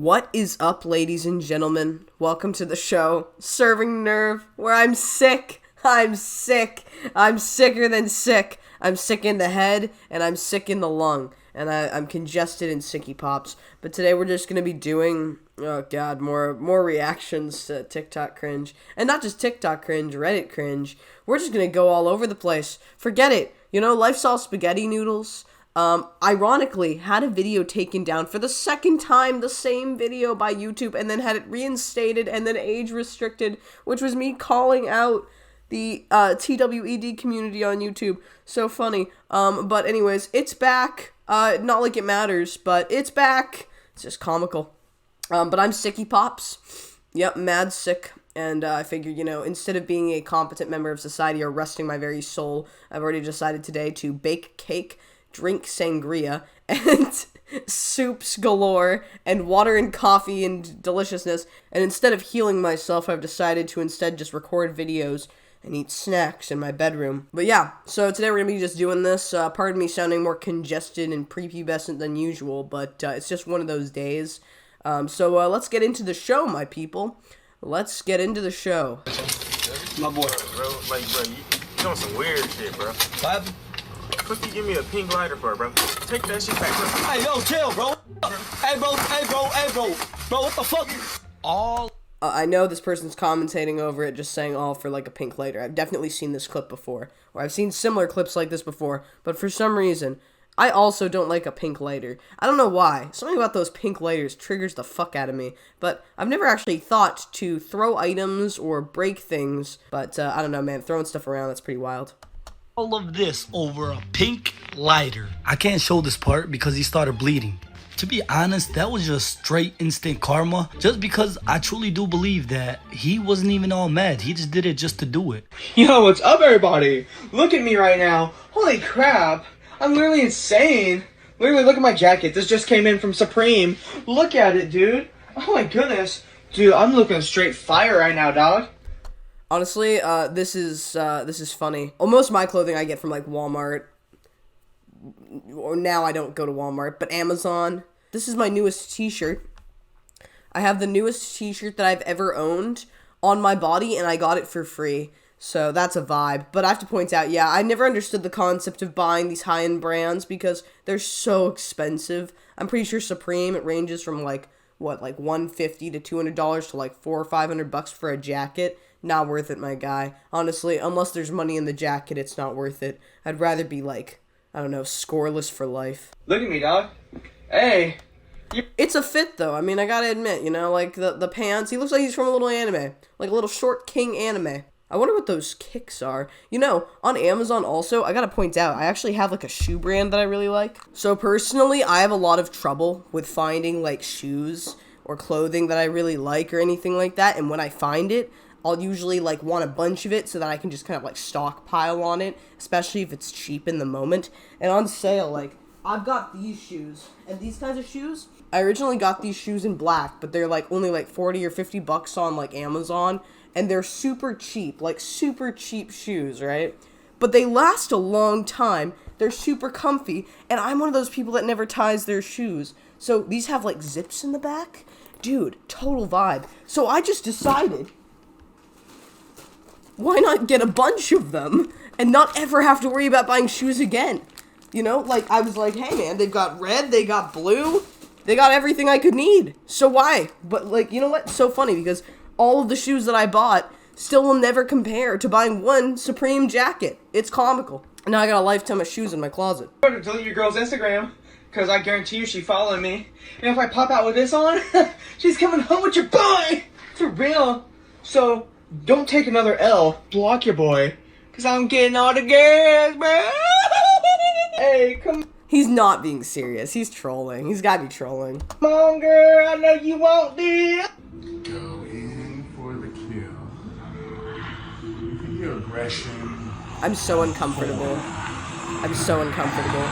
What is up, ladies and gentlemen? Welcome to the show, Serving Nerve, where I'm sick. I'm sick. I'm sicker than sick. I'm sick in the head, and I'm sick in the lung. And I'm congested and sicky pops. But today we're just going to be doing, oh god, more reactions to TikTok cringe. And not just TikTok cringe, Reddit cringe. We're just going to go all over the place. Forget it. You know, life's all spaghetti noodles. Ironically, had a video taken down for the second time, the same video by YouTube, and then had it reinstated and then age restricted, which was me calling out the TWED community on YouTube. So funny. But anyways, it's back. Not like it matters, but it's back. It's just comical. But I'm sicky pops. Yep, mad sick. And I figured, you know, instead of being a competent member of society or resting my very soul, I've already decided today to bake cake, drink sangria, and soups galore, and water and coffee and deliciousness. And instead of healing myself, I've decided to instead just record videos and eat snacks in my bedroom. But yeah, so today we're gonna be just doing this. Pardon me sounding more congested and prepubescent than usual, but it's just one of those days. So let's get into the show, my people. Let's get into the show. My boy, bro, bro, you on some weird shit, bro. What? What you give me a pink lighter for, bro? Take that shit back, bro. Hey, yo, chill, bro. Hey, bro, what the fuck? I know this person's commentating over it, just saying all for like a pink lighter. I've definitely seen this clip before, or I've seen similar clips like this before, but for some reason, I also don't like a pink lighter. I don't know why. Something about those pink lighters triggers the fuck out of me, but I've never actually thought to throw items or break things, but I don't know, man. Throwing stuff around, that's pretty wild. All of this over a pink lighter. I can't show this part because he started bleeding. To be honest, that was just straight instant karma. Just because I truly do believe that he wasn't even all mad. He just did it just to do it. Yo, what's up, everybody? Look at me right now. Holy crap. I'm literally insane. Literally, look at my jacket. This just came in from Supreme. Look at it, dude. Oh my goodness. Dude, I'm looking straight fire right now, dog. Honestly, this is funny. Well, most of my clothing I get from like Walmart. Or now I don't go to Walmart, but Amazon. This is my newest t-shirt. I have the newest t-shirt that I've ever owned on my body, and I got it for free. So that's a vibe. But I have to point out, yeah, I never understood the concept of buying these high-end brands because they're so expensive. I'm pretty sure Supreme, it ranges from like, what, like $150 to $200 to like $400 or $500 for a jacket. Not worth it, my guy. Honestly, unless there's money in the jacket, it's not worth it. I'd rather be like, I don't know, scoreless for life. Look at me, dog. Hey. It's a fit, though. I mean, I gotta admit, you know, like, the pants, he looks like he's from a little anime. Like a little short king anime. I wonder what those kicks are. You know, on Amazon also, I gotta point out, I actually have, like, a shoe brand that I really like. So, personally, I have a lot of trouble with finding, like, shoes or clothing that I really like or anything like that. And when I find it, I'll usually, like, want a bunch of it so that I can just kind of, like, stockpile on it, especially if it's cheap in the moment. And on sale, like, I've got these shoes, and these kinds of shoes, I originally got these shoes in black, but they're, like, only, like, 40 or 50 bucks on, like, Amazon, and they're super cheap, like, super cheap shoes, right? But they last a long time, they're super comfy, and I'm one of those people that never ties their shoes. So, these have, like, zips in the back. Dude, total vibe. So, I just decided, why not get a bunch of them and not ever have to worry about buying shoes again? You know, like, I was like, hey, man, they've got red, they got blue, they got everything I could need. So why? But, like, you know what? It's so funny because all of the shoes that I bought still will never compare to buying one Supreme jacket. It's comical. And now I got a lifetime of shoes in my closet. I'm gonna delete your girl's Instagram because I guarantee you she's following me. And if I pop out with this on, she's coming home with your boy. For real. So don't take another L. Block your boy. Because I'm getting all the gas, bro. Hey, come He's not being serious. He's trolling. He's gotta be trolling. on, girl. I know you want this. Go in for the kill. Your aggression. I'm so uncomfortable. I'm so uncomfortable.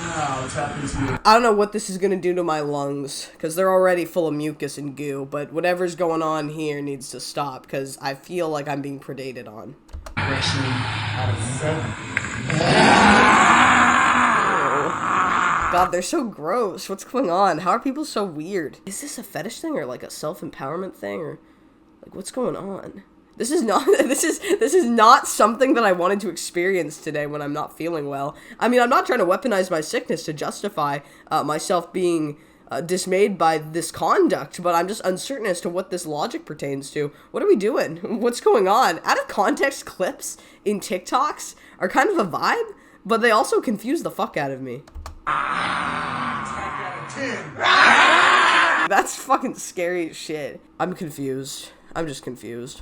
Now it's happened to you. I don't know what this is gonna do to my lungs, because they're already full of mucus and goo, but whatever's going on here needs to stop, because I feel like I'm being predated on. Aggression out of 7. God, they're so gross. What's going on? How are people so weird? Is this a fetish thing or like a self-empowerment thing or like what's going on? This is not this is not something that I wanted to experience today when I'm not feeling well. I mean, I'm not trying to weaponize my sickness to justify myself being dismayed by this conduct, but I'm just uncertain as to what this logic pertains to. What are we doing? What's going on? Out of context clips in TikToks are kind of a vibe, but they also confuse the fuck out of me. That's fucking scary as shit. I'm confused. I'm just confused.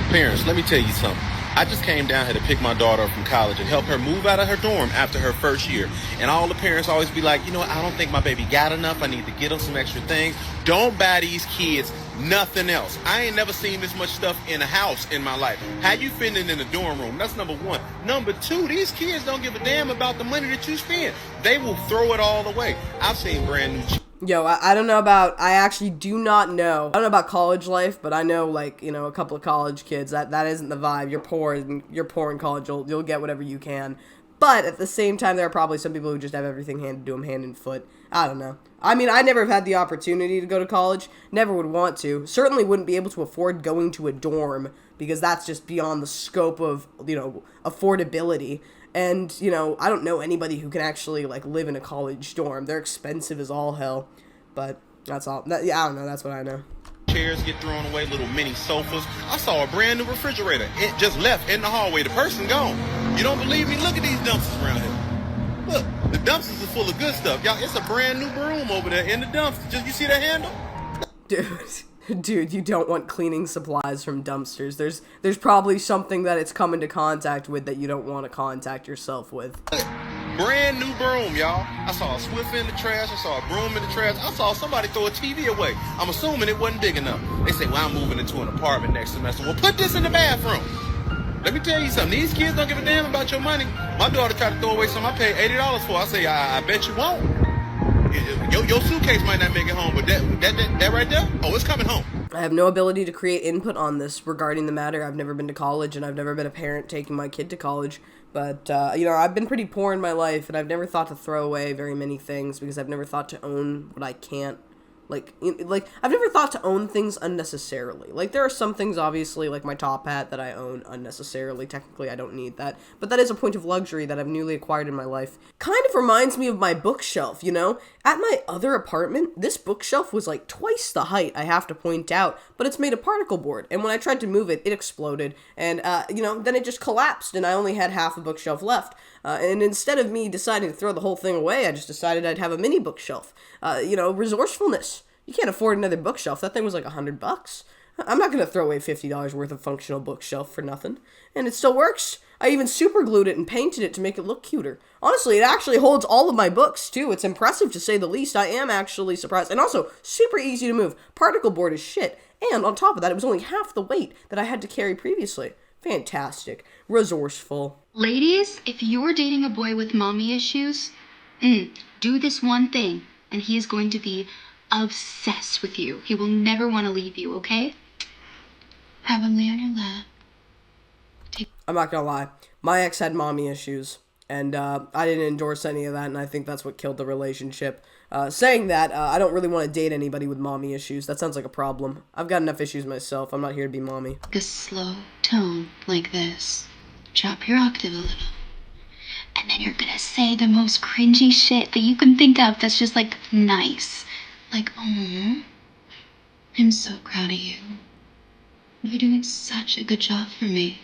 Parents, let me tell you something. I just came down here to pick my daughter up from college and help her move out of her dorm after her first year. And all the parents always be like, you know what, I don't think my baby got enough. I need to get them some extra things. Don't buy these kids nothing else. I ain't never seen this much stuff in a house in my life. How you fitting in a dorm room? That's number one. Number two, these kids don't give a damn about the money that you spend. They will throw it all away. I've seen brand new Yo, I don't know about, I actually do not know. I don't know about college life, but I know, like, you know, a couple of college kids. That isn't the vibe. You're poor in college. You'll get whatever you can. But at the same time, there are probably some people who just have everything handed to them hand and foot. I don't know. I mean, I never have had the opportunity to go to college. Never would want to. Certainly wouldn't be able to afford going to a dorm because that's just beyond the scope of, you know, affordability. And, you know, I don't know anybody who can actually, like, live in a college dorm. They're expensive as all hell. But that's all. Yeah, I don't know. That's what I know. Chairs get thrown away, little mini sofas. I saw a brand new refrigerator. It just left in the hallway. The person gone. You don't believe me? Look at these dumpsters around here. Look, the dumpsters are full of good stuff. Y'all, it's a brand new broom over there in the dumpster. Just, you see the handle? Dude, you don't want cleaning supplies from dumpsters. There's probably something that it's come into contact with that you don't want to contact yourself with. Brand new broom, y'all. I saw a Swift in the trash. I saw a broom in the trash. I saw somebody throw a TV away. I'm assuming it wasn't big enough. They say, well, I'm moving into an apartment next semester. Well, put this in the bathroom. Let me tell you something. These kids don't give a damn about your money. My daughter tried to throw away something I paid $80 for. I say, I bet you won't. Your suitcase might not make it home, but that right there, oh, it's coming home. I have no ability to create input on this regarding the matter. I've never been to college, and I've never been a parent taking my kid to college. But, you know, I've been pretty poor in my life, and I've never thought to throw away very many things because I've never thought to own what I can't. Like, I've never thought to own things unnecessarily. Like, there are some things, obviously, like my top hat that I own unnecessarily. Technically, I don't need that. But that is a point of luxury that I've newly acquired in my life. Kind of reminds me of my bookshelf, you know? At my other apartment, this bookshelf was like twice the height, I have to point out. But it's made of particle board. And when I tried to move it, it exploded. And, you know, then it just collapsed, and I only had half a bookshelf left. And instead of me deciding to throw the whole thing away, I just decided I'd have a mini bookshelf. You know, resourcefulness. You can't afford another bookshelf. That thing was like $100. I'm not going to throw away $50 worth of functional bookshelf for nothing. And it still works. I even super glued it and painted it to make it look cuter. Honestly, it actually holds all of my books, too. It's impressive, to say the least. I am actually surprised. And also, super easy to move. Particle board is shit. And on top of that, it was only half the weight that I had to carry previously. Fantastic. Resourceful. Ladies, if you're dating a boy with mommy issues, do this one thing, and he is going to be obsessed with you. He will never want to leave you, okay? Have him lay on your lap. I'm not gonna lie. My ex had mommy issues, and I didn't endorse any of that, and I think that's what killed the relationship. Saying that, I don't really want to date anybody with mommy issues. That sounds like a problem. I've got enough issues myself. I'm not here to be mommy. A slow tone like this. Drop your octave a little. And then you're gonna say the most cringy shit that you can think of that's just, like, nice. Like, oh, I'm so proud of you. You're doing such a good job for me.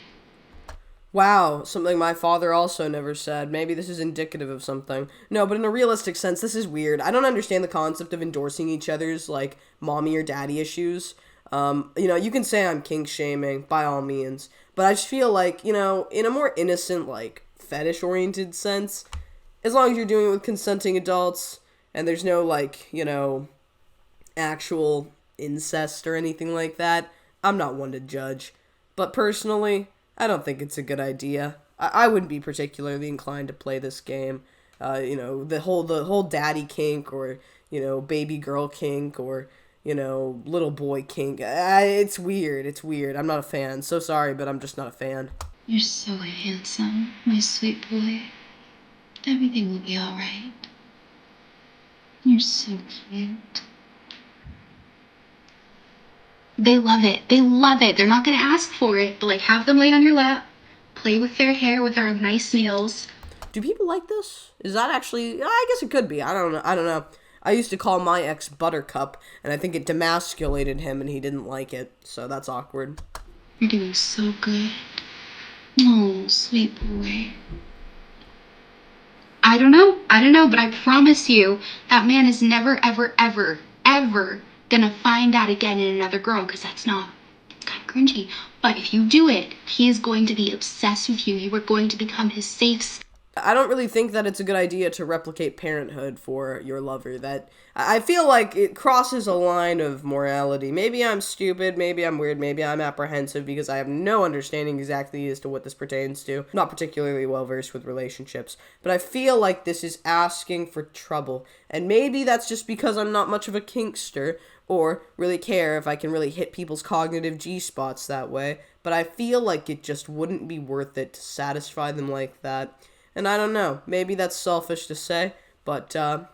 Wow, something my father also never said. Maybe this is indicative of something. No, but in a realistic sense, this is weird. I don't understand the concept of endorsing each other's, like, mommy or daddy issues. You know, you can say I'm kink shaming, by all means. But I just feel like, you know, in a more innocent, like, fetish-oriented sense, as long as you're doing it with consenting adults, and there's no, like, you know, actual incest or anything like that, I'm not one to judge. But personally, I don't think it's a good idea. I wouldn't be particularly inclined to play this game. You know, the whole daddy kink, or, you know, baby girl kink, or, you know, little boy kink. It's weird. It's weird. I'm not a fan. So sorry, but I'm just not a fan. You're so handsome, my sweet boy. Everything will be alright. You're so cute. They love it. They love it. They're not gonna ask for it, but like have them lay on your lap, play with their hair with our nice nails. Do people like this? Is that actually... I guess it could be. I don't know. I used to call my ex Buttercup, and I think it demasculated him, and he didn't like it. So that's awkward. You're doing so good. Oh, sweet boy. I don't know, but I promise you, that man is never, ever, ever, ever gonna find that again in another girl, because that's not kind of cringy. But if you do it, he is going to be obsessed with you. You are going to become his safe. I don't really think that it's a good idea to replicate parenthood for your lover. That I feel like it crosses a line of morality. Maybe I'm stupid, maybe I'm weird, maybe I'm apprehensive because I have no understanding exactly as to what this pertains to. Not particularly well versed with relationships, but I feel like this is asking for trouble. And maybe that's just because I'm not much of a kinkster or really care if I can really hit people's cognitive G-spots that way. But I feel like it just wouldn't be worth it to satisfy them like that. And I don't know, maybe that's selfish to say, but I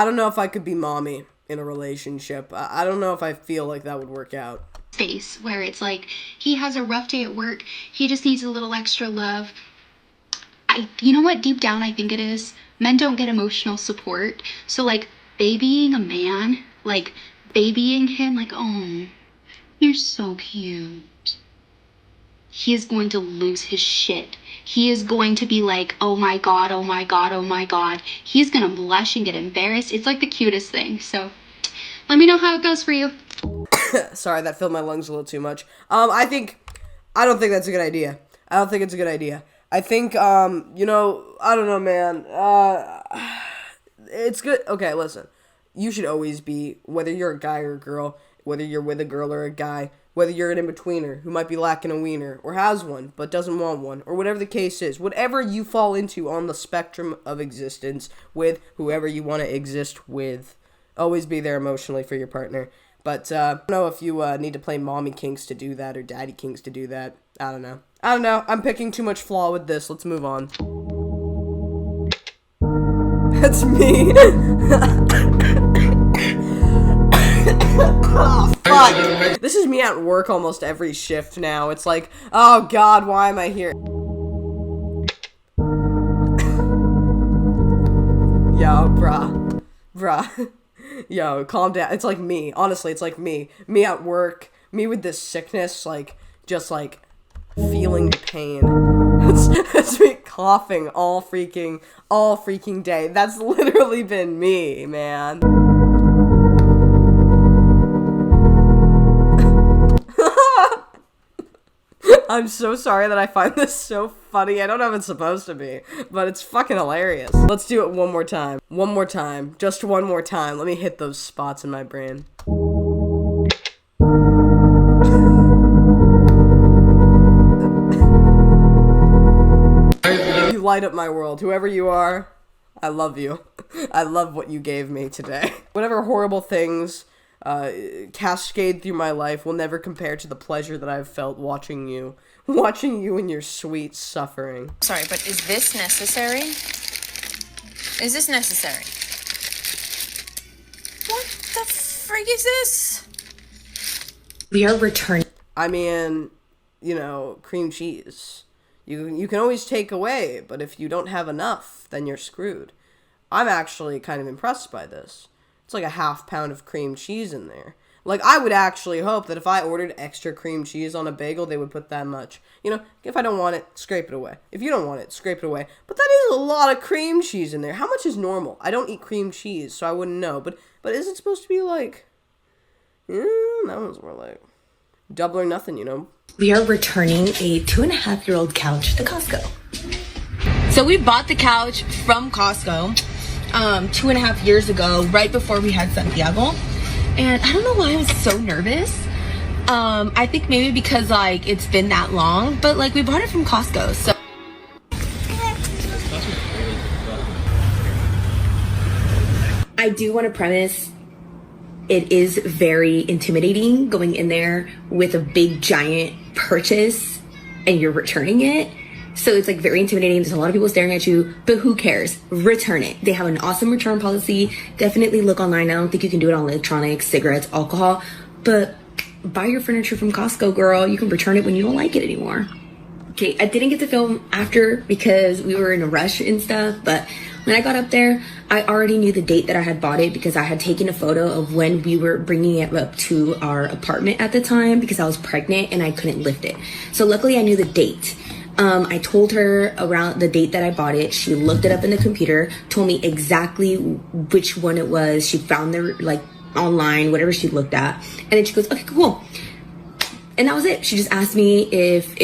don't know if I could be mommy in a relationship. I don't know if I feel like that would work out. Space where it's like, he has a rough day at work, he just needs a little extra love. You know what, deep down I think it is? Men don't get emotional support. So like, babying a man, like babying him, like, oh, you're so cute. He is going to lose his shit. He is going to be like, oh my god, oh my god, oh my god. He's gonna blush and get embarrassed. It's like the cutest thing. So let me know how it goes for you. Sorry, that filled my lungs a little too much. I don't think that's a good idea. I don't think it's a good idea. I think, I don't know, man. It's good. Okay, listen. You should always be, whether you're a guy or a girl, whether you're with a girl or a guy, whether you're an in-betweener who might be lacking a wiener, or has one but doesn't want one, or whatever the case is, whatever you fall into on the spectrum of existence with whoever you want to exist with, always be there emotionally for your partner. But I don't know if you need to play mommy kinks to do that or daddy kinks to do that. I don't know. I'm picking too much flaw with this. Let's move on. That's me. Oh, fuck. This is me at work almost every shift now. It's like, oh god, why am I here? Yo, bruh. Yo, calm down. It's like me. Honestly, it's like me. Me at work. Me with this sickness, like, just like, feeling the pain. That's me coughing all freaking day. That's literally been me, man. I'm so sorry that I find this so funny. I don't know if it's supposed to be, but it's fucking hilarious. Let's do it one more time. One more time. Just one more time. Let me hit those spots in my brain. You light up my world. Whoever you are, I love you. I love what you gave me today. Whatever horrible things cascade through my life will never compare to the pleasure that I've felt watching you in your sweet suffering. Sorry, but is this necessary? Is this necessary? What the frig is this? We are returning. I mean, cream cheese. You can always take away, but if you don't have enough, then you're screwed. I'm actually kind of impressed by this. It's like a half pound of cream cheese in there. Like, I would actually hope that if I ordered extra cream cheese on a bagel, they would put that much. If I don't want it, scrape it away. If you don't want it, scrape it away. But that is a lot of cream cheese in there. How much is normal? I don't eat cream cheese, so I wouldn't know. But is it supposed to be like... that one's more like... double or nothing, We are returning a 2.5-year-old couch to Costco. So we bought the couch from Costco 2.5 years ago, right before we had Santiago. And I don't know why I was so nervous. I think maybe because like it's been that long, but like we bought it from Costco. So I do want to premise it is very intimidating going in there with a big giant purchase and you're returning it. So it's like very intimidating. There's a lot of people staring at you, but who cares? Return it. They have an awesome return policy. Definitely look online. I don't think you can do it on electronics, cigarettes, alcohol, but buy your furniture from Costco, girl. You can return it when you don't like it anymore. Okay, I didn't get to film after because we were in a rush and stuff, but when I got up there, I already knew the date that I had bought it because I had taken a photo of when we were bringing it up to our apartment at the time because I was pregnant and I couldn't lift it. So luckily I knew the date. I told her around the date that I bought it. She looked it up in the computer, told me exactly which one it was. She found the, like, online, whatever she looked at. And then she goes, okay, cool. And that was it. She just asked me if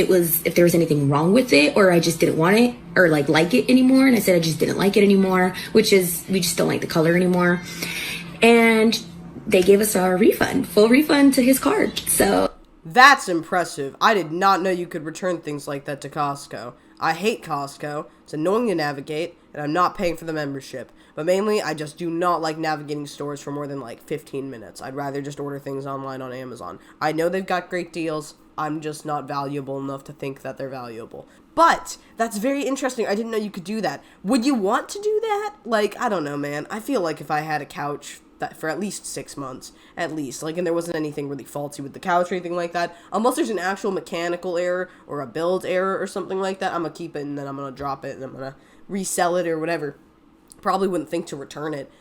there was anything wrong with it or I just didn't want it or like it anymore. And I said I just didn't like it anymore, which is we just don't like the color anymore. And they gave us our refund, full refund to his card. So that's impressive. I did not know you could return things like that to Costco. I hate Costco. It's annoying to navigate, and I'm not paying for the membership. But mainly, I just do not like navigating stores for more than like 15 minutes. I'd rather just order things online on Amazon. I know they've got great deals. I'm just not valuable enough to think that they're valuable. But that's very interesting. I didn't know you could do that. Would you want to do that? Like, I don't know, man. I feel like if I had a couch that for at least 6 months, at least, like, and there wasn't anything really faulty with the couch or anything like that, unless there's an actual mechanical error or a build error or something like that, I'm gonna keep it and then I'm gonna drop it and I'm gonna resell it or whatever. Probably wouldn't think to return it,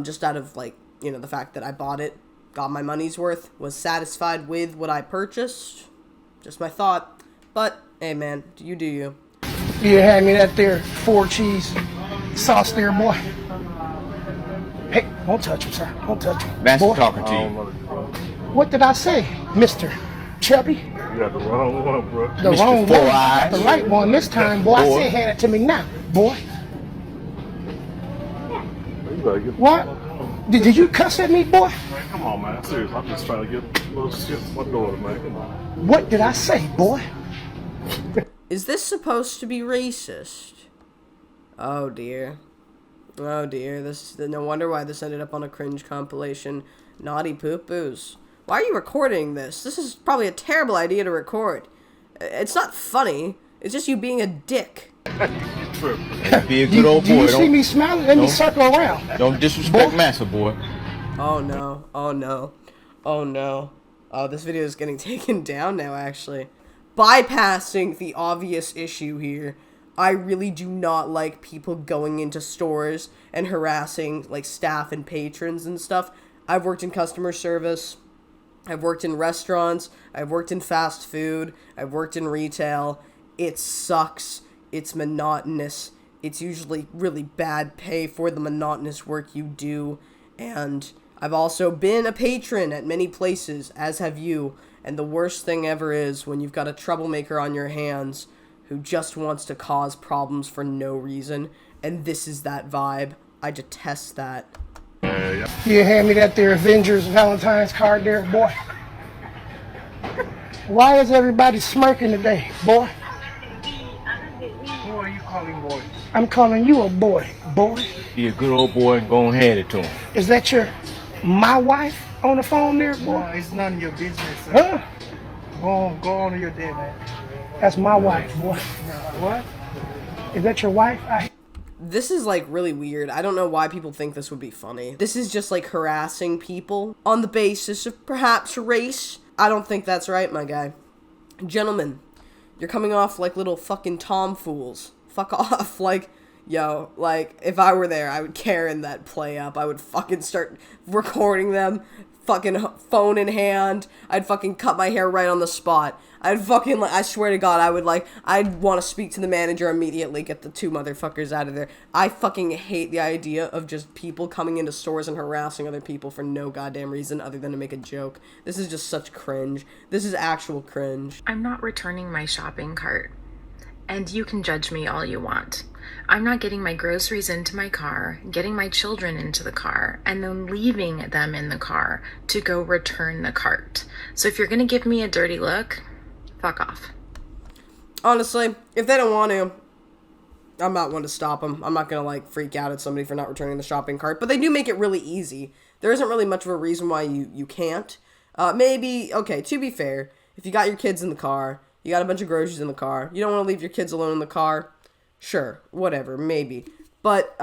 just out of, like, you know, the fact that I bought it, got my money's worth, was satisfied with what I purchased. Just my thought. But hey, man, you do you. You had me that there 4 cheese sauce there, boy. Hey, don't touch him, sir. Don't touch him. That's boy. talking to you. What did I say, Mr. Chubby? You got the wrong one, bro. The Mr. wrong Four one. Eyes. The right one this time, boy. I said hand it to me now, boy. What? Did you cuss at me, boy? Man, come on, man. Seriously, I'm just trying to get a little shit to my daughter, man. Come on. What did I say, boy? Is this supposed to be racist? Oh dear. Oh dear. This no wonder why this ended up on a cringe compilation. Naughty poo-poos. Why are you recording this? This is probably a terrible idea to record. It's not funny. It's just you being a dick. Be a good old boy. Do you see me smiling? Let me circle around. Don't disrespect Massa, boy. Oh no. Oh no. Oh no. Oh, this video is getting taken down now, actually. Bypassing the obvious issue here, I really do not like people going into stores and harassing, like, staff and patrons and stuff. I've worked in customer service. I've worked in restaurants. I've worked in fast food. I've worked in retail. It sucks. It's monotonous. It's usually really bad pay for the monotonous work you do. And I've also been a patron at many places, as have you. And the worst thing ever is when you've got a troublemaker on your hands who just wants to cause problems for no reason. And this is that vibe. I detest that. You hand me that there Avengers Valentine's card there, boy. Why is everybody smirking today, boy? Who are you calling boy? I'm calling you a boy, boy. Be a good old boy and go and hand it to him. Is that my wife on the phone there, boy? No, it's none of your business, sir. Huh? Go on to your day, man. That's my wife, boy. What? Is that your wife? This is, like, really weird. I don't know why people think this would be funny. This is just, like, harassing people on the basis of perhaps race. I don't think that's right, my guy. Gentlemen, you're coming off like little fucking tomfools. Fuck off. Like, yo, like, if I were there, I would Karen that play up. I would fucking start recording them, fucking phone in hand. I'd fucking cut my hair right on the spot. I'd fucking, like, I swear to God, I'd want to speak to the manager immediately, get the 2 motherfuckers out of there. I fucking hate the idea of just people coming into stores and harassing other people for no goddamn reason other than to make a joke. This is just such cringe. This is actual cringe. I'm not returning my shopping cart. And you can judge me all you want. I'm not getting my groceries into my car, getting my children into the car, and then leaving them in the car to go return the cart. So if you're gonna give me a dirty look, fuck off. Honestly, if they don't want to, I'm not one to stop them. I'm not gonna, like, freak out at somebody for not returning the shopping cart, but they do make it really easy. There isn't really much of a reason why you can't. Maybe, okay, to be fair, if you got your kids in the car, You got a bunch of groceries in the car. You don't want to leave your kids alone in the car. Sure, whatever, maybe. But,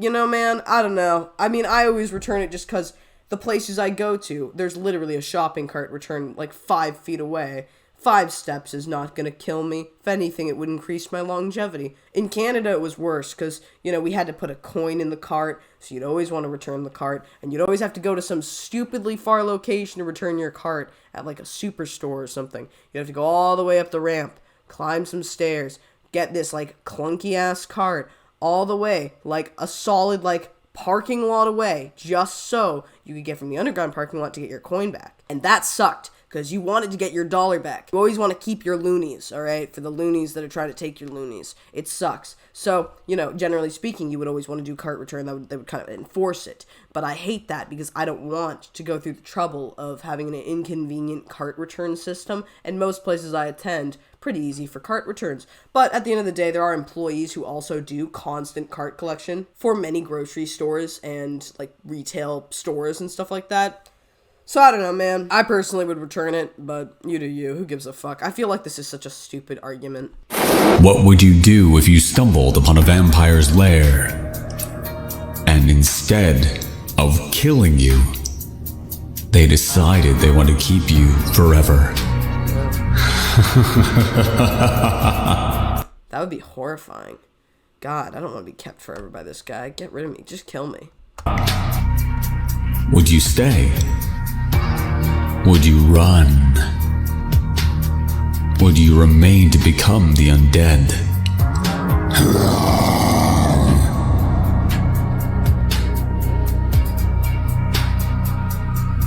you know, man, I don't know. I mean, I always return it just because the places I go to, there's literally a shopping cart return like 5 feet away. 5 steps is not going to kill me. If anything, it would increase my longevity. In Canada, it was worse because, you know, we had to put a coin in the cart, so you'd always want to return the cart, and you'd always have to go to some stupidly far location to return your cart at, like, a superstore or something. You'd have to go all the way up the ramp, climb some stairs, get this, like, clunky-ass cart all the way, like, a solid, like, parking lot away, just so you could get from the underground parking lot to get your coin back. And that sucked. Because you wanted to get your dollar back. You always want to keep your loonies, alright? For the loonies that are trying to take your loonies. It sucks. So, you know, generally speaking, you would always want to do cart return. That would kind of enforce it. But I hate that because I don't want to go through the trouble of having an inconvenient cart return system. And most places I attend, pretty easy for cart returns. But at the end of the day, there are employees who also do constant cart collection for many grocery stores and, like, retail stores and stuff like that. So I don't know, man. I personally would return it, but you do you. Who gives a fuck? I feel like this is such a stupid argument. What would you do if you stumbled upon a vampire's lair? And instead of killing you, they decided they want to keep you forever. That would be horrifying. God, I don't want to be kept forever by this guy. Get rid of me. Just kill me. Would you stay? Would you run? Would you remain to become the undead?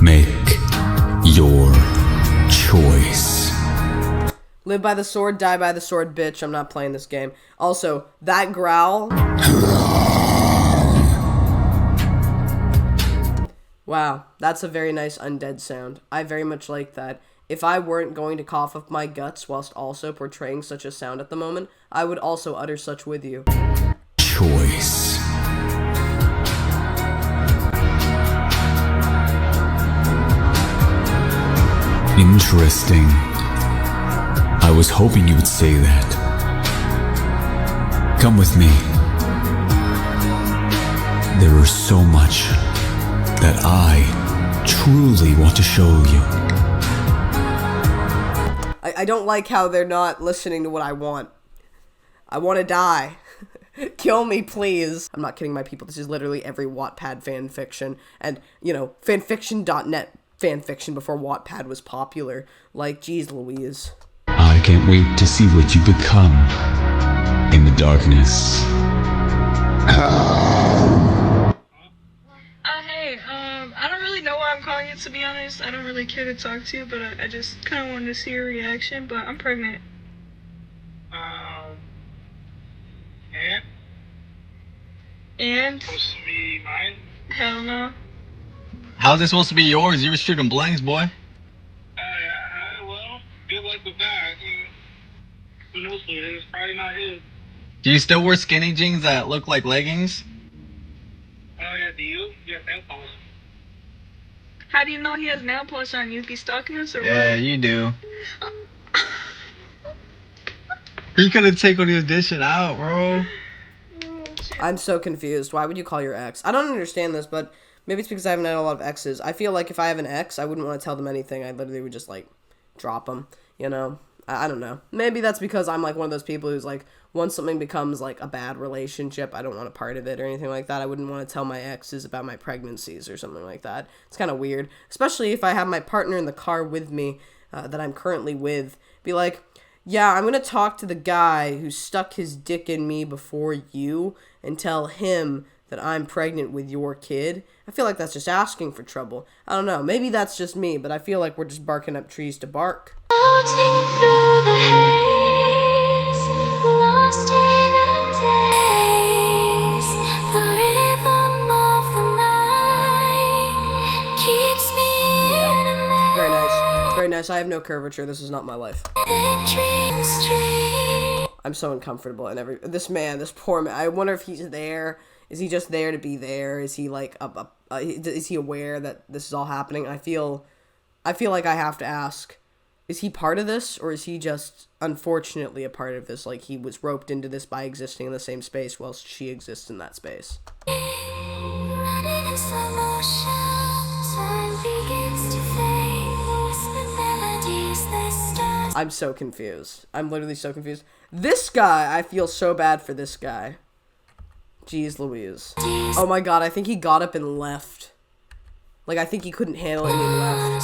Make your choice. Live by the sword, die by the sword, bitch. I'm not playing this game. Also, that growl... Wow, that's a very nice undead sound. I very much like that. If I weren't going to cough up my guts whilst also portraying such a sound at the moment, I would also utter such with you. Choice. Interesting. I was hoping you would say that. Come with me. There is so much that I truly want to show you. I don't like how they're not listening to what I want. I want to die. Kill me, please. I'm not kidding, my people. This is literally every Wattpad fanfiction. And, you know, fanfiction.net fanfiction before Wattpad was popular. Like, geez Louise. I can't wait to see what you become in the darkness. Hey, I don't really know why I'm calling you, to be honest. I don't really care to talk to you, but I just kind of wanted to see your reaction, but I'm pregnant. And? Supposed to be mine? Hell no. How's it supposed to be yours? You were shooting blanks, boy. Well, good luck with that. Who knows, it's probably not his. Do you still wear skinny jeans that look like leggings? Oh, yeah, do you? Yeah, nail polish. How do you know he has nail polish on? You be stalking us or what? Yeah, you do. You couldn't take when he was dishing out, bro. I'm so confused. Why would you call your ex? I don't understand this, but maybe it's because I haven't had a lot of exes. I feel like if I have an ex, I wouldn't want to tell them anything. I literally would just, like, drop them, you know? I don't know. Maybe that's because I'm, like, one of those people who's, like, once something becomes, like, a bad relationship, I don't want a part of it or anything like that. I wouldn't want to tell my exes about my pregnancies or something like that. It's kind of weird. Especially if I have my partner in the car with me that I'm currently with. Be like, yeah, I'm going to talk to the guy who stuck his dick in me before you and tell him that I'm pregnant with your kid. I feel like that's just asking for trouble. I don't know. Maybe that's just me, but I feel like we're just barking up trees to bark. Very nice. Very nice. I have no curvature. This is not my life. I'm so uncomfortable and this poor man. I wonder if he's there. Is he just there to be there? Is he like is he aware that this is all happening? I feel like I have to ask Is he part of this, or is he just unfortunately a part of this? Like, he was roped into this by existing in the same space whilst she exists in that space. I'm so confused. I'm literally so confused. This guy, I feel so bad for this guy. Jeez Louise. Oh my god, I think he got up and left. Like, I think he couldn't handle it and he left.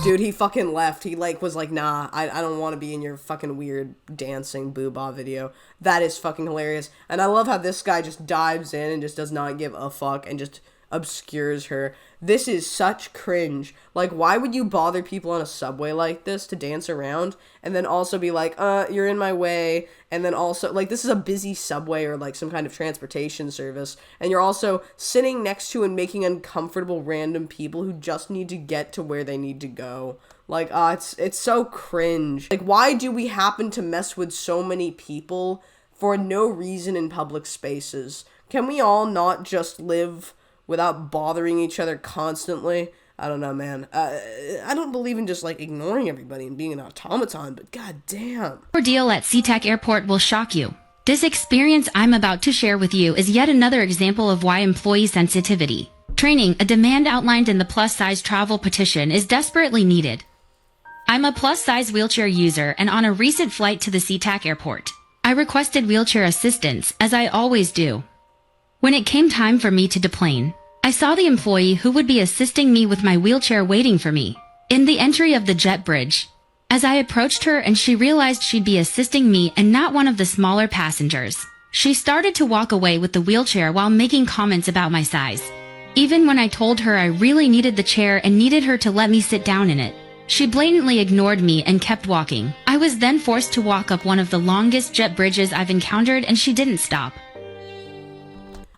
Dude, he fucking left. He, like, was like, nah, I don't want to be in your fucking weird dancing booba video. That is fucking hilarious. And I love how this guy just dives in and just does not give a fuck and just obscures her. This is such cringe. Like, why would you bother people on a subway like this to dance around and then also be like, you're in my way, and then also, like, this is a busy subway or, like, some kind of transportation service, and you're also sitting next to and making uncomfortable random people who just need to get to where they need to go. Like, it's so cringe. Like, why do we happen to mess with so many people for no reason in public spaces? Can we all not just live without bothering each other constantly? I don't know, man. I don't believe in just, like, ignoring everybody and being an automaton, but goddamn. Ordeal at SeaTac Airport will shock you. This experience I'm about to share with you is yet another example of why employee sensitivity training, a demand outlined in the plus-size travel petition, is desperately needed. I'm a plus-size wheelchair user, and on a recent flight to the SeaTac Airport, I requested wheelchair assistance, as I always do. When it came time for me to deplane, I saw the employee who would be assisting me with my wheelchair waiting for me in the entry of the jet bridge. As I approached her and she realized she'd be assisting me and not one of the smaller passengers, she started to walk away with the wheelchair while making comments about my size. Even when I told her I really needed the chair and needed her to let me sit down in it, she blatantly ignored me and kept walking. I was then forced to walk up one of the longest jet bridges I've encountered, and she didn't stop.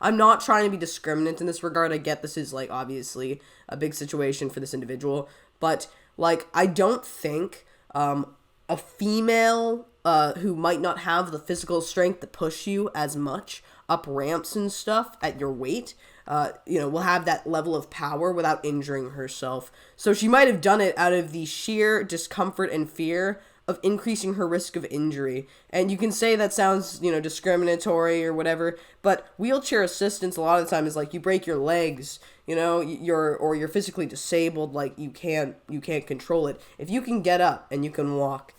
I'm not trying to be discriminant in this regard. I get this is, like, obviously a big situation for this individual, but, like, I don't think a female who might not have the physical strength to push you as much up ramps and stuff at your weight, will have that level of power without injuring herself. So she might have done it out of the sheer discomfort and fear of increasing her risk of injury. And you can say that sounds, discriminatory or whatever, but wheelchair assistance a lot of the time is like you break your legs, you're physically disabled, like you can't control it. If you can get up and you can walk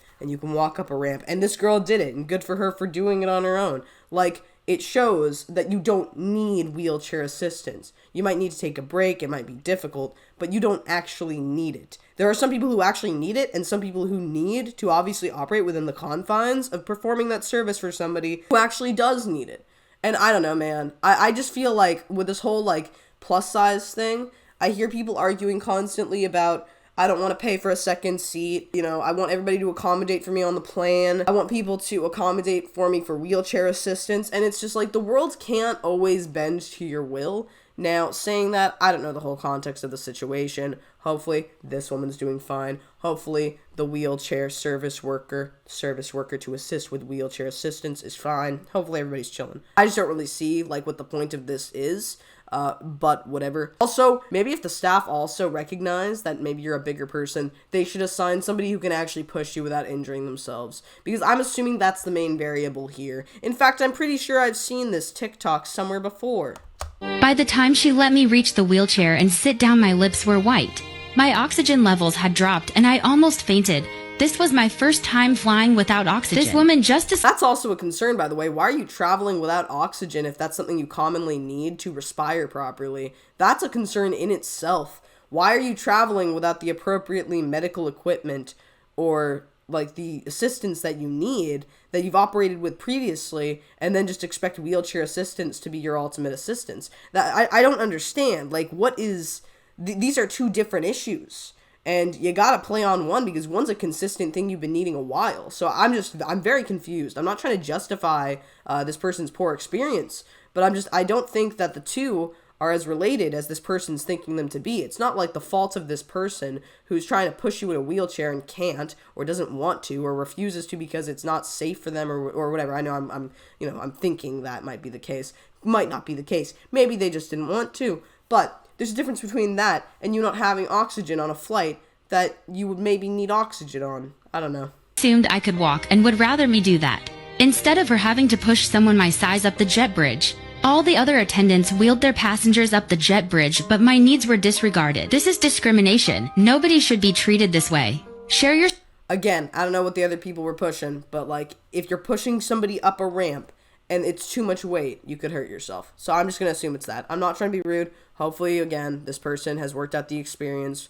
up a ramp, and this girl did it, and good for her for doing it on her own. Like, it shows that you don't need wheelchair assistance. You might need to take a break, it might be difficult, but you don't actually need it. There are some people who actually need it, and some people who need to obviously operate within the confines of performing that service for somebody who actually does need it. And I don't know, man. I just feel like with this whole, like, plus size thing, I hear people arguing constantly about, I don't want to pay for a second seat. I want everybody to accommodate for me on the plane. I want people to accommodate for me for wheelchair assistance. And it's just like, the world can't always bend to your will. Now, saying that, I don't know the whole context of the situation. Hopefully, this woman's doing fine. Hopefully, the wheelchair service worker to assist with wheelchair assistance is fine. Hopefully, everybody's chilling. I just don't really see, like, what the point of this is. But whatever. Also, maybe if the staff also recognize that maybe you're a bigger person, they should assign somebody who can actually push you without injuring themselves. Because I'm assuming that's the main variable here. In fact, I'm pretty sure I've seen this TikTok somewhere before. By the time she let me reach the wheelchair and sit down, my lips were white. My oxygen levels had dropped and I almost fainted. This was my first time flying without oxygen. This woman That's also a concern, by the way. Why are you traveling without oxygen if that's something you commonly need to respire properly? That's a concern in itself. Why are you traveling without the appropriately medical equipment or, like, the assistance that you need that you've operated with previously, and then just expect wheelchair assistance to be your ultimate assistance? That I don't understand. Like, what is... These are two different issues. And you gotta play on one because one's a consistent thing you've been needing a while. So I'm very confused. I'm not trying to justify this person's poor experience, but I don't think that the two are as related as this person's thinking them to be. It's not like the fault of this person who's trying to push you in a wheelchair and can't, or doesn't want to, or refuses to because it's not safe for them, or whatever. I know I'm thinking that might be the case. Might not be the case. Maybe they just didn't want to. But there's a difference between that and you not having oxygen on a flight that you would maybe need oxygen on. I don't know. Assumed I could walk and would rather me do that, instead of her having to push someone my size up the jet bridge. All the other attendants wheeled their passengers up the jet bridge, but my needs were disregarded. This is discrimination. Nobody should be treated this way. Share your... Again, I don't know what the other people were pushing, but like, if you're pushing somebody up a ramp and it's too much weight, you could hurt yourself. So I'm just going to assume it's that. I'm not trying to be rude. Hopefully, again, this person has worked out the experience.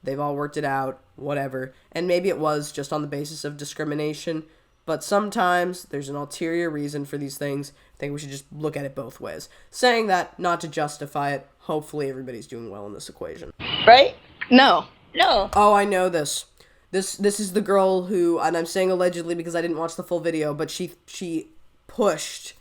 They've all worked it out, whatever. And maybe it was just on the basis of discrimination. But sometimes there's an ulterior reason for these things. I think we should just look at it both ways. Saying that, not to justify it. Hopefully everybody's doing well in this equation. Right? No. No. Oh, I know this. This is the girl who, and I'm saying allegedly because I didn't watch the full video, but she pushed.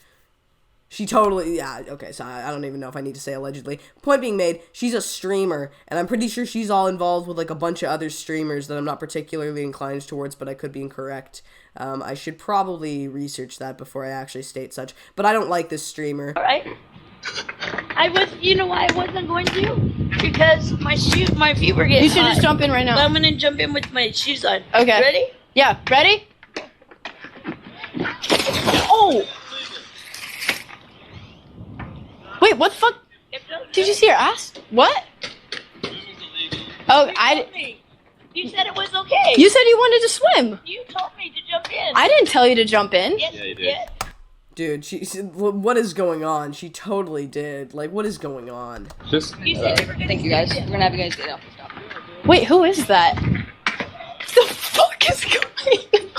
She totally, yeah, okay, so I don't even know if I need to say allegedly. Point being made, she's a streamer, and I'm pretty sure she's all involved with like a bunch of other streamers that I'm not particularly inclined towards, but I could be incorrect. I should probably research that before I actually state such, but I don't like this streamer. Alright. You know why I wasn't going to? Because my feet were getting You should hot. just jump in right now. But I'm gonna jump in with my shoes on. Okay. Ready? Yeah, ready? Oh! Wait, what the fuck? Did you see her ass? What? Oh, You said it was okay. You said you wanted to swim. You told me to jump in. I didn't tell you to jump in. Yes, you did. Dude, what is going on? She totally did. Like, what is going on? Just. Thank you guys. We're gonna have you guys get off the stop. Wait, who is that? The fuck is going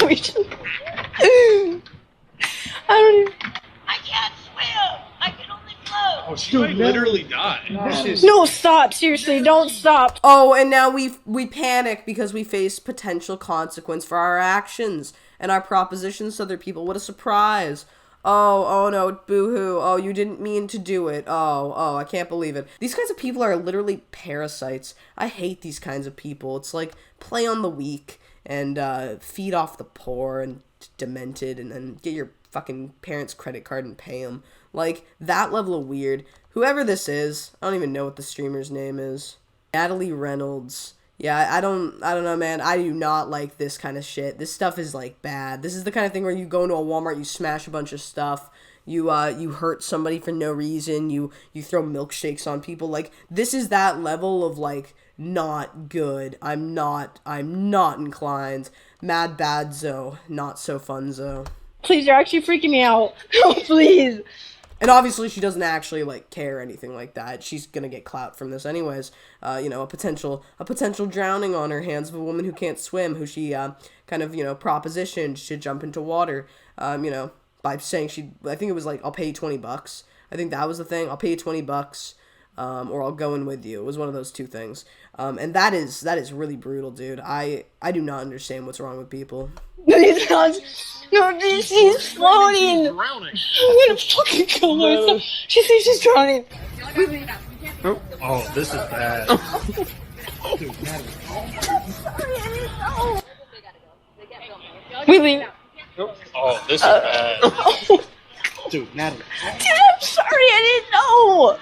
on? I don't even... I can't swim. I can only float. Oh, she might literally die. No, stop. Seriously, don't stop. Oh, and now we panic because we face potential consequence for our actions and our propositions to other people. What a surprise. Oh no, boo-hoo. Oh, you didn't mean to do it. Oh, I can't believe it. These kinds of people are literally parasites. I hate these kinds of people. It's like play on the weak and feed off the poor and demented and then get your fucking parents' credit card and pay them. Like, that level of weird. Whoever this is, I don't even know what the streamer's name is. Natalie Reynolds. Yeah, I don't know, man. I do not like this kind of shit. This stuff is, like, bad. This is the kind of thing where you go into a Walmart, you smash a bunch of stuff, you hurt somebody for no reason, you throw milkshakes on people. Like, this is that level of, like, not good. I'm not inclined. Mad bad zo, not so fun zo. Please, you're actually freaking me out. Oh, please. And obviously she doesn't actually, like, care or anything like that. She's gonna get clout from this anyways. A potential drowning on her hands of a woman who can't swim, who she, kind of, propositioned to jump into water, by saying I think it was like, I'll pay you $20. I think that was the thing. I'll pay you $20, or I'll go in with you. It was one of those two things. And that is really brutal, dude. I do not understand what's wrong with people. No, she's floating. I'm gonna fucking kill myself. She thinks she's drowning. Oh, this is bad. We leave. Oh, this is bad. Dude, Natalie. Dude, I'm sorry, I didn't know.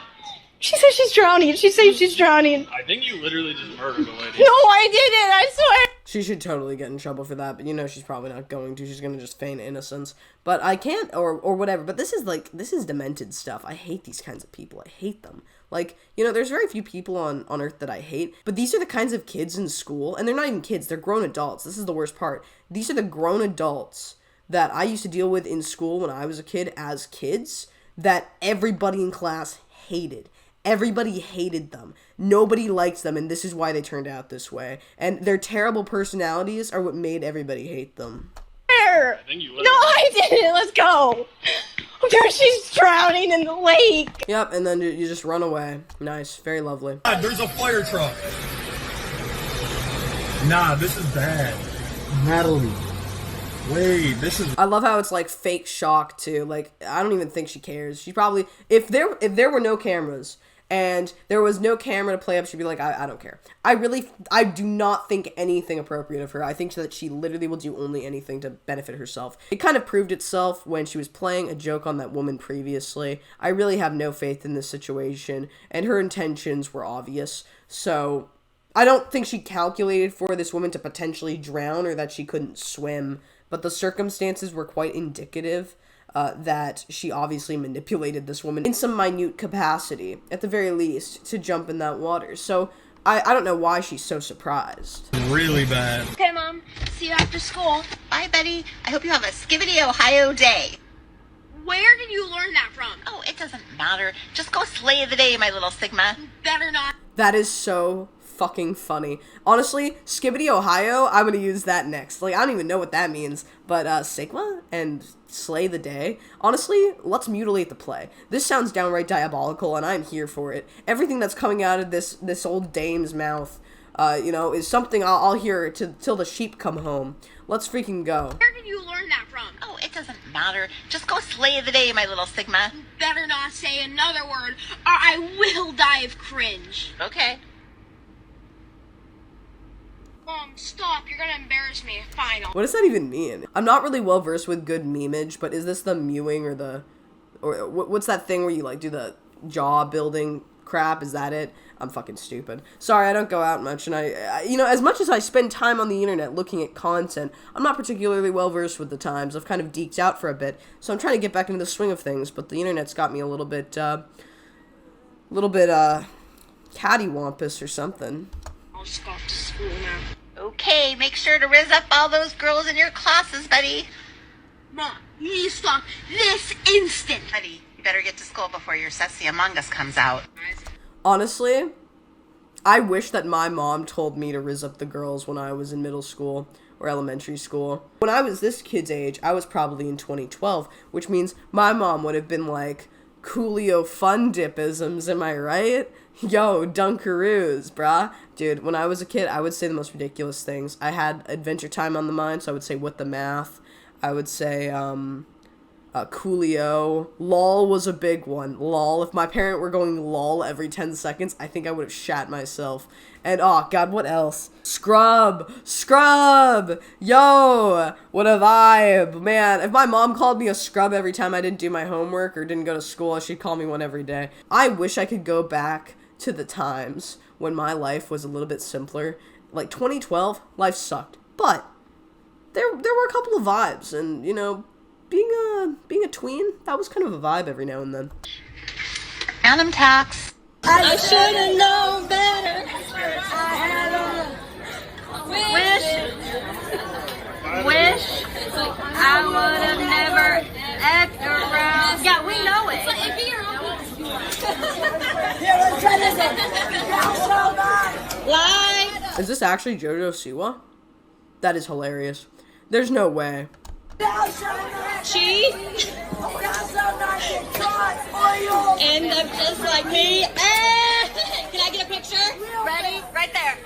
She said she's drowning. She says she's drowning. I think you literally just murdered a lady. No, I didn't. I swear. She should totally get in trouble for that, but she's probably not going to. She's gonna just feign innocence. But I can't, or whatever. But this is demented stuff. I hate these kinds of people. I hate them. Like, there's very few people on Earth that I hate, but these are the kinds of kids in school, and they're not even kids, they're grown adults. This is the worst part. These are the grown adults that I used to deal with in school when I was a kid as kids that everybody in class hated. Everybody hated them. Nobody liked them, and this is why they turned out this way. And their terrible personalities are what made everybody hate them. There. No, I didn't. Let's go. There, she's drowning in the lake. Yep, and then you just run away. Nice, very lovely. There's a fire truck. Nah, this is bad. Natalie. Wait, this is... I love how it's like fake shock too. Like, I don't even think she cares. She probably, if there were no cameras and there was no camera to play up, she'd be like, I don't care. I do not think anything appropriate of her. I think that she literally will do only anything to benefit herself. It kind of proved itself when she was playing a joke on that woman previously. I really have no faith in this situation, and her intentions were obvious. So I don't think she calculated for this woman to potentially drown or that she couldn't swim, but the circumstances were quite indicative that she obviously manipulated this woman in some minute capacity, at the very least, to jump in that water. So I don't know why she's so surprised. Really bad. Okay, Mom. See you after school. Bye, buddy. I hope you have a Skibbity Ohio day. Where did you learn that from? Oh, it doesn't matter. Just go slay the day, my little Sigma. Better not. That is so fucking funny. Honestly, Skibbity Ohio, I'm gonna use that next. Like, I don't even know what that means, but Sigma and slay the day. Honestly, let's mutilate the play. This sounds downright diabolical, and I'm here for it. Everything that's coming out of this old dame's mouth, you know, is something I'll hear till the sheep come home. Let's freaking go. Where did you learn that from? Oh, it doesn't matter. Just go slay the day, my little Sigma. Better not say another word, or I will die of cringe. Okay. Stop. You're gonna embarrass me. Fine. What does that even mean? I'm not really well versed with good memeage, but is this the mewing or what's that thing where you like do the jaw building crap? Is that it? I'm fucking stupid. Sorry, I don't go out much, and I you know, as much as I spend time on the internet looking at content, I'm not particularly well versed with the times. I've kind of deked out for a bit, so I'm trying to get back into the swing of things, but the internet's got me a little bit cattywampus or something. I'll just go off to school now. Okay, make sure to rizz up all those girls in your classes, buddy. Mom, you need to stop this instant. Buddy, you better get to school before your Sussy Among Us comes out. Honestly, I wish that my mom told me to rizz up the girls when I was in middle school or elementary school. When I was this kid's age, I was probably in 2012, which means my mom would have been like, Coolio fun dipisms, am I right? Yo, Dunkaroos, brah. Dude, when I was a kid, I would say the most ridiculous things. I had Adventure Time on the mind, so I would say what the math. I would say, Coolio. LOL was a big one. LOL. If my parent were going LOL every 10 seconds, I think I would have shat myself. And, oh, God, what else? Scrub! Scrub! Yo! What a vibe. Man, if my mom called me a scrub every time I didn't do my homework or didn't go to school, she'd call me one every day. I wish I could go back to the times when my life was a little bit simpler. Like, 2012, life sucked. But there were a couple of vibes, and, you know, being a tween, that was kind of a vibe every now and then. Random tax. I should have known better. I had a wish I would have never acted around. Yeah, we know it. Lie. Is this actually JoJo Siwa? That is hilarious. There's no way. She end up just like me. Can I get a picture? Ready? Right there.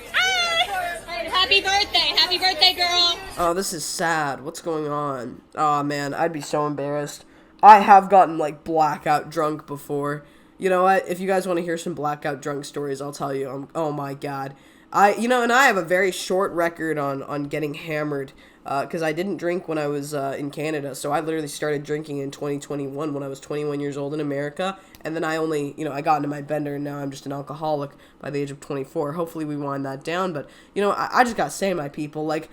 Happy birthday. Happy birthday, girl. Oh, this is sad. What's going on? Oh, man, I'd be so embarrassed. I have gotten, like, blackout drunk before. You know what? If you guys want to hear some blackout drunk stories, I'll tell you. Oh, my God. And I have a very short record on getting hammered. Because I didn't drink when I was in Canada, so I literally started drinking in 2021 when I was 21 years old in America, and then I only, I got into my bender, and now I'm just an alcoholic by the age of 24. Hopefully we wind that down, but, I just gotta say, my people, like,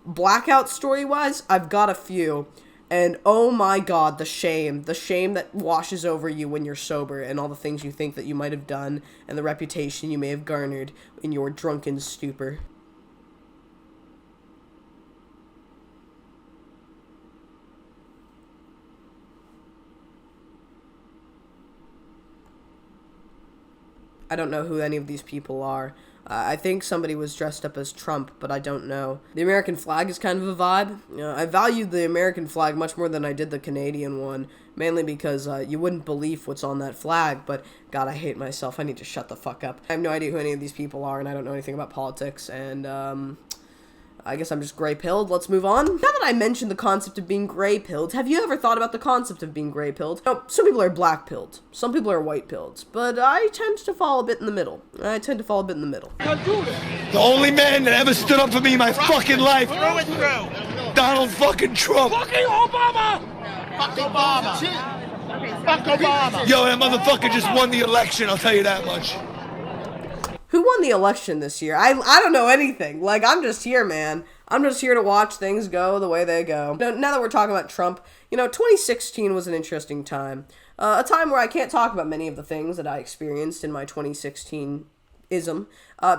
blackout story-wise, I've got a few, and oh my God, the shame that washes over you when you're sober, and all the things you think that you might have done, and the reputation you may have garnered in your drunken stupor. I don't know who any of these people are. I think somebody was dressed up as Trump, but I don't know. The American flag is kind of a vibe. I valued the American flag much more than I did the Canadian one, mainly because you wouldn't believe what's on that flag, but God, I hate myself. I need to shut the fuck up. I have no idea who any of these people are, and I don't know anything about politics, and I guess I'm just gray-pilled. Let's move on. Now that I mentioned the concept of being gray-pilled, have you ever thought about the concept of being gray-pilled? No, some people are black-pilled. Some people are white-pilled. But I tend to fall a bit in the middle. The only man that ever stood up for me in my fucking life. Through and through. Donald fucking Trump. Fucking Obama. Fuck Obama. Fuck Obama. Yo, that motherfucker just won the election, I'll tell you that much. Who won the election this year? I don't know anything. Like, I'm just here, man. I'm just here to watch things go the way they go. Now that we're talking about Trump, you know, 2016 was an interesting time. A time where I can't talk about many of the things that I experienced in my 2016-ism,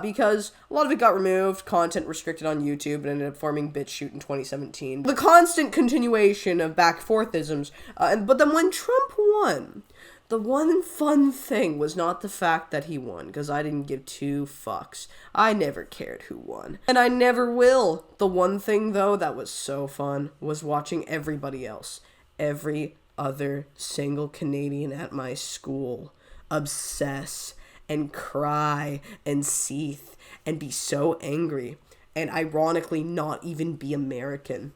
because a lot of it got removed, content restricted on YouTube, and ended up forming BitChute in 2017. The constant continuation of back-forth-isms, but then when Trump won, the one fun thing was not the fact that he won, because I didn't give two fucks. I never cared who won. And I never will. The one thing, though, that was so fun was watching everybody else, every other single Canadian at my school, obsess and cry and seethe and be so angry, and ironically not even be American.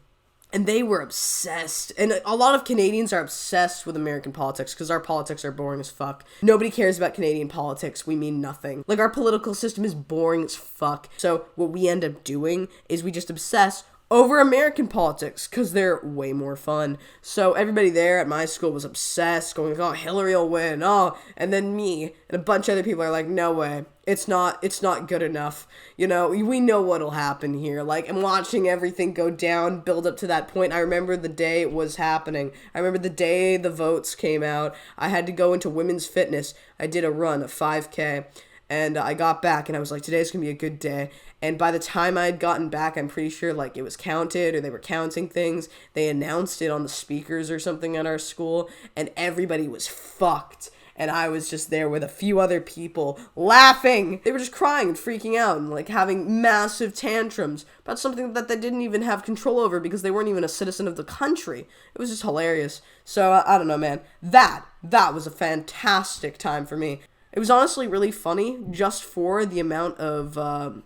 And they were obsessed. And a lot of Canadians are obsessed with American politics because our politics are boring as fuck. Nobody cares about Canadian politics. We mean nothing. Like, our political system is boring as fuck. So what we end up doing is we just obsess over American politics because they're way more fun. So everybody there at my school was obsessed, going, oh, Hillary will win, oh, and then me and a bunch of other people are like, no way, it's not good enough. You know, we know what'll happen here. Like, I'm watching everything go down, build up to that point. I remember the day it was happening. I remember the day the votes came out. I had to go into women's fitness. I did a run, a 5K. And I got back, and I was like, today's gonna be a good day. And by the time I had gotten back, I'm pretty sure, like, it was counted, or they were counting things. They announced it on the speakers or something at our school, and everybody was fucked. And I was just there with a few other people, laughing. They were just crying and freaking out, and, like, having massive tantrums about something that they didn't even have control over because they weren't even a citizen of the country. It was just hilarious. So, I don't know, man. That was a fantastic time for me. It was honestly really funny just for the amount of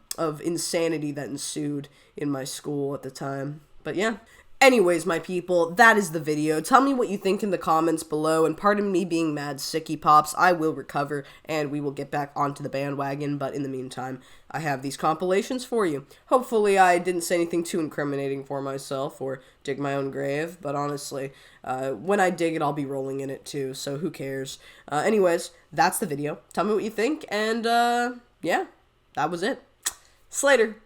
insanity that ensued in my school at the time. But yeah. Anyways, my people, that is the video. Tell me what you think in the comments below, and pardon me being mad sicky pops. I will recover, and we will get back onto the bandwagon, but in the meantime, I have these compilations for you. Hopefully I didn't say anything too incriminating for myself, or dig my own grave, but honestly, when I dig it, I'll be rolling in it too, so who cares? Anyways, that's the video. Tell me what you think, and yeah, that was it. Slater.